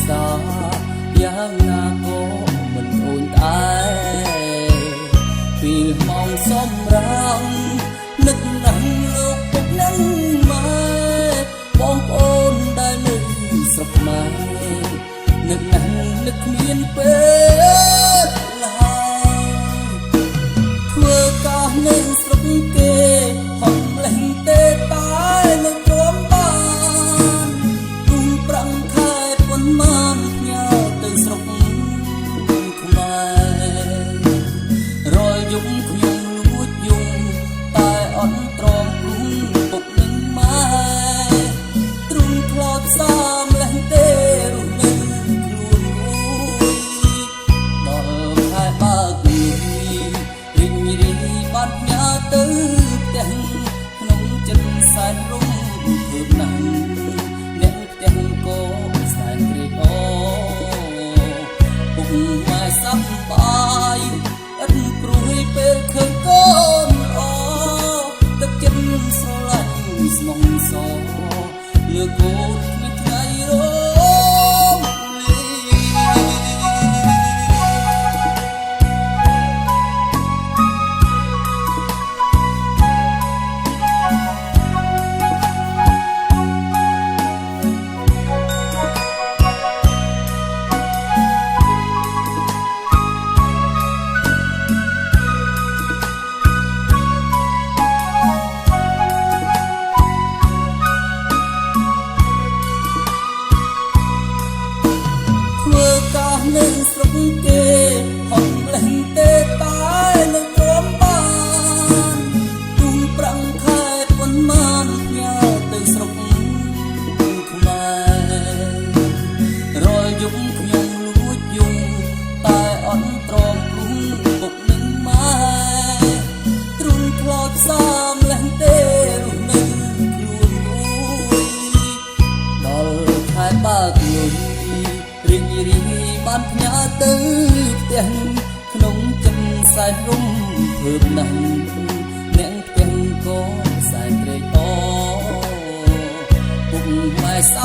សាយ៉ាងណាក៏មិនអូនតែពេលម៉ោងសម្រាប់នឹកណាស់លោកពុកនឹងម៉ែបងប្អូនដែលនៅស្រុកខ្មែរនឹកណាស់នឹកគ្មានពេលឡើយធ្វើការនៅស្រុកគេហត់លេងទេតែនៅព្រមបានគុំប្រាំងខែប៉ុន្មានផ្ញើទៅស្រុកខ្មែររាល់យប់ខ្ញុំលួចយំតែអត់ទ្រាំគុំពុកនឹងម៉ែទ្រុំធ្លាប់សាមលេងទេរស់នៅខ្លួនមួយដល់ខែបើករីរីបានផ្ញើទៅផ្ទះក្នុងចិត្តសែនរំភើបណាស់អ្នកផ្ទះក៏សែនក្រេកអរពុកម៉ែសប្បាយឥតព្រួយពេលឃើញកូនអទឹកចិត្តស្រឡាញ់ស្មងសលើកូនគ្មានថ្ងៃរំលីនៅស្រុកគេហត់លេងទេតែនៅព្រមបានទុំប្រាំងខែប៉ុន្មានផ្ញើទៅស្រុកខ្មែររាល់យប់ខ្ញុំលួចយំតែអត់ទ្រាំគុំពុកនឹងម៉ែទ្រុំធ្លាប់សាមលេងទេរស់នៅខ្លួនមួយដល់ខែបើកលុយរីករីបានផ្ញើទៅផ្ទះក្នុងចិត្តសែនរំភើបណាស់អ្នកផ្ទះក៏សែនត្រេកអរពុកម៉ែស